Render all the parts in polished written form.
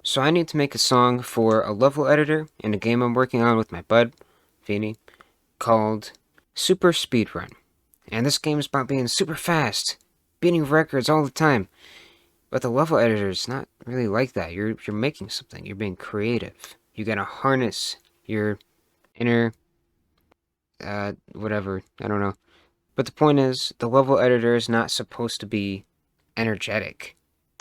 So I need to make a song for a level editor in a game I'm working on with my bud, Feeny, called Super Speedrun. And this game is about being super fast, beating records all the time. But the level editor is not really like that. You're making something. You're being creative. You gotta harness your inner whatever. I don't know. But the point is, the level editor is not supposed to be energetic.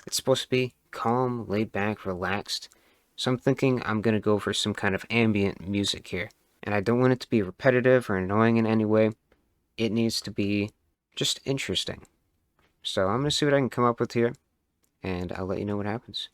It's supposed to be calm, laid back, relaxed. So I'm thinking I'm going to go for some kind of ambient music here. And I don't want it to be repetitive or annoying in any way. It needs to be just interesting. So I'm going to see what I can come up with here, and I'll let you know what happens.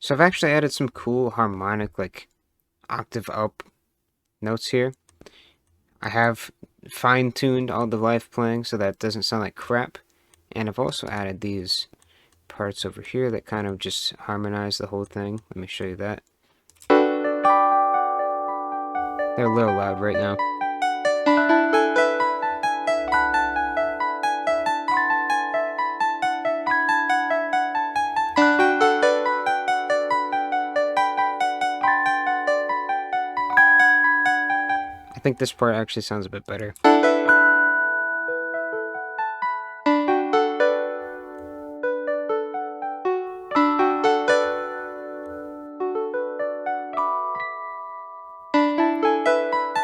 So I've actually added some cool harmonic, like octave up notes here. I have fine-tuned all the live playing so that it doesn't sound like crap. And I've also added these parts over here that kind of just harmonize the whole thing. Let me show you that. They're a little loud right now. I think this part actually sounds a bit better.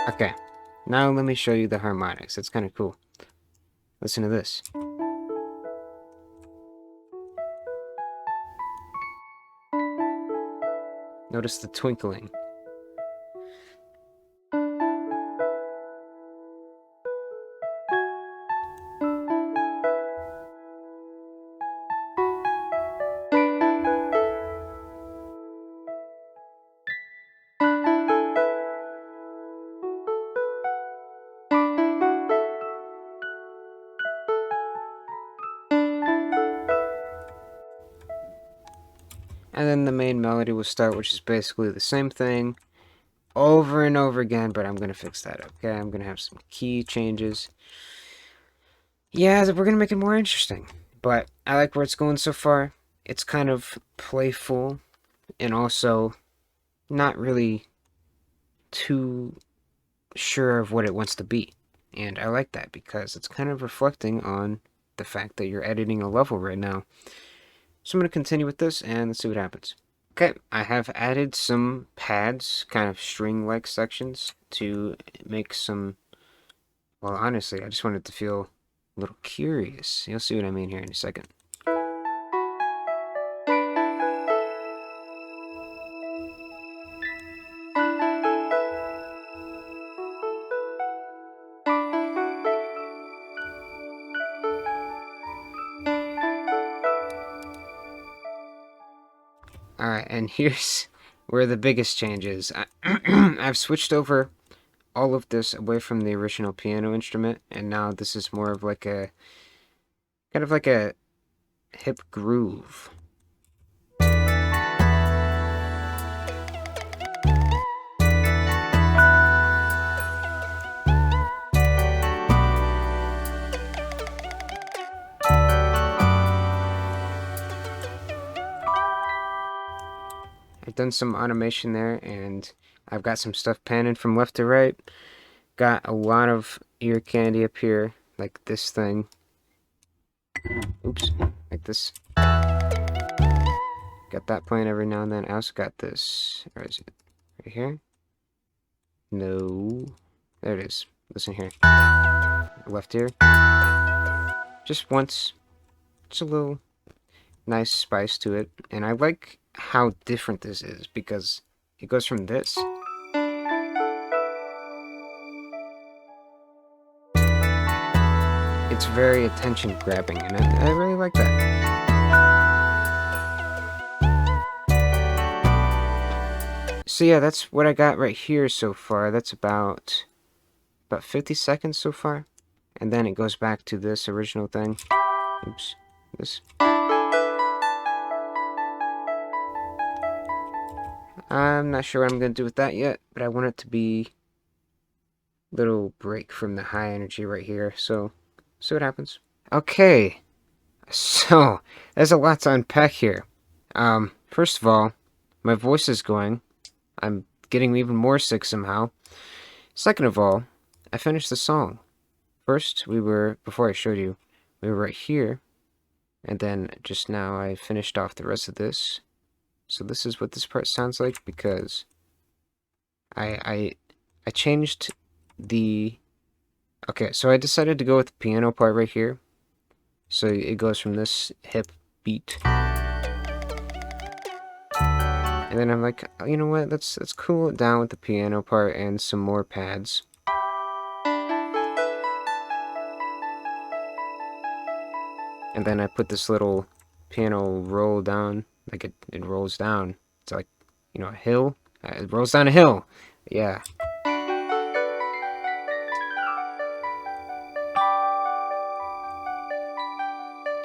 Okay, now let me show you the harmonics. It's kind of cool. Listen to this. Notice the twinkling. And then the main melody will start, which is basically the same thing over and over again, but I'm going to fix that up, okay? I'm going to have some key changes. Yeah, we're going to make it more interesting, but I like where it's going so far. It's kind of playful and also not really too sure of what it wants to be. And I like that because it's kind of reflecting on the fact that you're editing a level right now. So I'm going to continue with this and let's see what happens. Okay, I have added some pads, kind of string-like sections to make some, well, honestly, I just wanted to feel a little curious. You'll see what I mean here in a second. Alright, and here's where the biggest change is. I've switched over all of this away from the original piano instrument, and now this is more of like a, kind of like a hip groove. I've done some automation there, and I've got some stuff panning from left to right. Got a lot of ear candy up here, like this thing. Oops, like this. Got that playing every now and then. I also got this. Where is it? Right here? No. There it is. Listen here. Left ear. Just once. Just a little nice spice to it. And I like how different this is because it goes from this. It's very attention grabbing, and I really like that. So yeah, that's what I got right here so far. That's about 50 seconds so far. And then it goes back to this original thing. Oops. This. I'm not sure what I'm going to do with that yet, but I want it to be a little break from the high energy right here, so see what happens. Okay, so there's a lot to unpack here. First of all, my voice is going. I'm getting even more sick somehow. Second of all, I finished the song. First, before I showed you, we were right here, and then just now I finished off the rest of this. So this is what this part sounds like because I changed the... Okay, so I decided to go with the piano part right here. So it goes from this hip beat. And then I'm like, you know what, let's cool it down with the piano part and some more pads. And then I put this little piano roll down, like it rolls down. It's like, you know, a hill. It rolls down a hill. Yeah.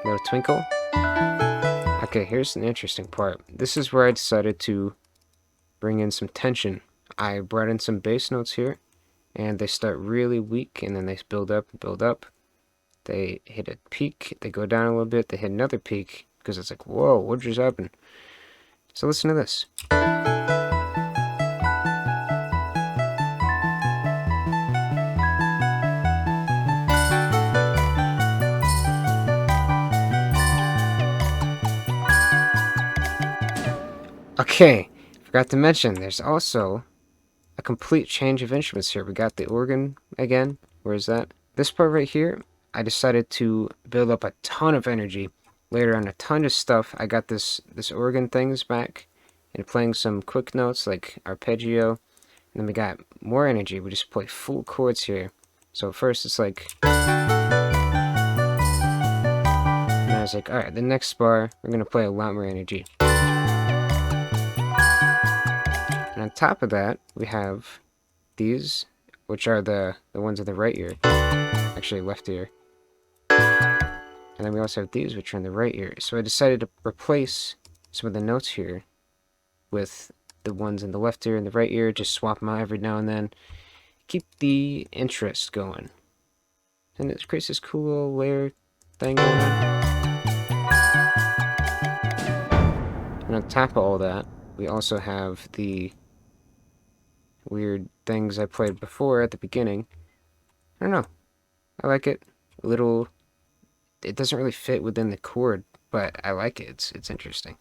Little twinkle. Okay, here's an interesting part. This is where I decided to bring in some tension. I brought in some bass notes here, and they start really weak, and then they build up, build up. They hit a peak, they go down a little bit, they hit another peak, because it's like, whoa, what just happened? So listen to this. Okay, forgot to mention, there's also a complete change of instruments here. We got the organ again. Where is that? This part right here, I decided to build up a ton of energy. Later on, a ton of stuff. I got this organ things back and playing some quick notes like arpeggio. And then we got more energy. We just play full chords here. So first it's like... And I was like, alright, the next bar, we're going to play a lot more energy. And on top of that, we have these, which are the ones in the right ear. Actually, left ear. And then we also have these, which are in the right ear. So I decided to replace some of the notes here with the ones in the left ear and the right ear. Just swap them out every now and then. Keep the interest going. And it creates this cool little layer thing going on. And on top of all that, we also have the weird things I played before at the beginning. I don't know. I like it. A little... It doesn't really fit within the chord, but I like it. It's interesting.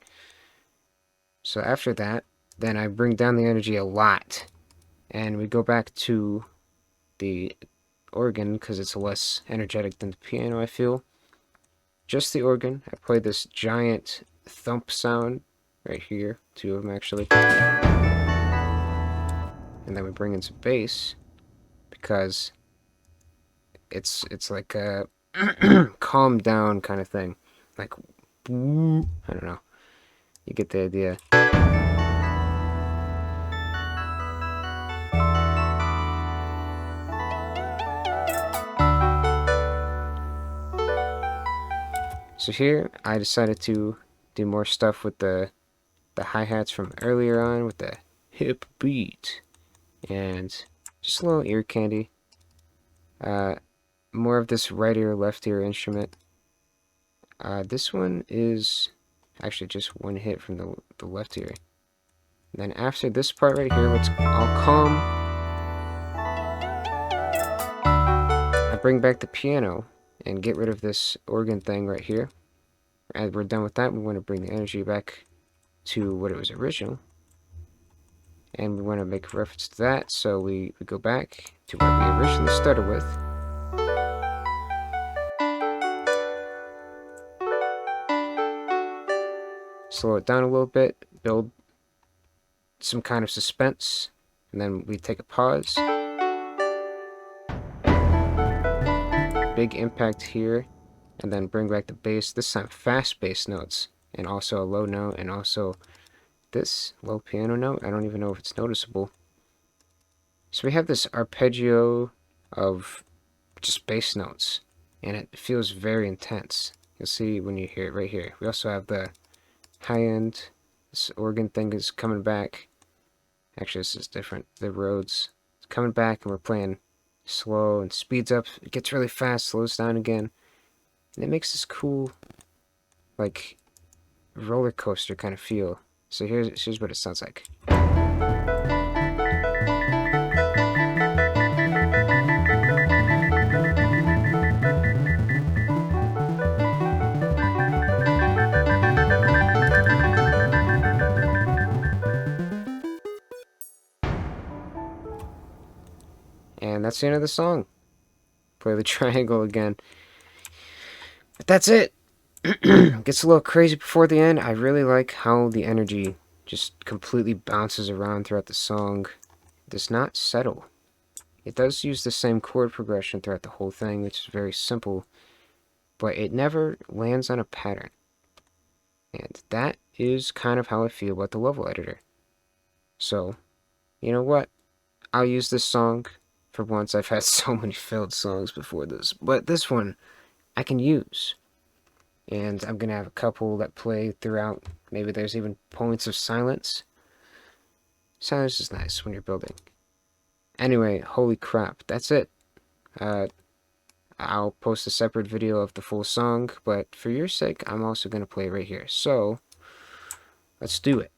So after that, then I bring down the energy a lot. And we go back to the organ because it's less energetic than the piano, I feel. Just the organ. I play this giant thump sound right here. Two of them, actually. And then we bring in some bass because it's like a calm down kind of thing. Like, I don't know. You get the idea. So here, I decided to do more stuff with the hi-hats from earlier on with the hip beat. And just a little ear candy. More of this right ear, left ear instrument. This one is actually just one hit from the left ear. And then after this part right here, what's all calm, I bring back the piano and get rid of this organ thing right here. As we're done with that, we want to bring the energy back to what it was original. And we want to make a reference to that, so we go back to what we originally started with. Slow it down a little bit, build some kind of suspense, and then we take a pause. Big impact here, and then bring back the bass, this time fast bass notes, and also a low note, and also this low piano note. I don't even know if it's noticeable. So we have this arpeggio of just bass notes, and it feels very intense. You'll see when you hear it right here. We also have the high end. This organ thing is coming back. Actually, this is different. The Rhodes. It's coming back, and we're playing slow and speeds up. It gets really fast, slows down again. And it makes this cool, like, roller coaster kind of feel. So here's what it sounds like. And that's the end of the song. Play the triangle again. But that's it. Gets a little crazy before the end. I really like how the energy just completely bounces around throughout the song. It does not settle. It does use the same chord progression throughout the whole thing, which is very simple, but it never lands on a pattern. And that is kind of how I feel about the level editor. So, you know what? I'll use this song for once. I've had so many failed songs before this, but this one I can use. And I'm going to have a couple that play throughout. Maybe there's even points of silence. Silence is nice when you're building. Anyway, holy crap, that's it. I'll post a separate video of the full song, but for your sake, I'm also going to play it right here. So, let's do it.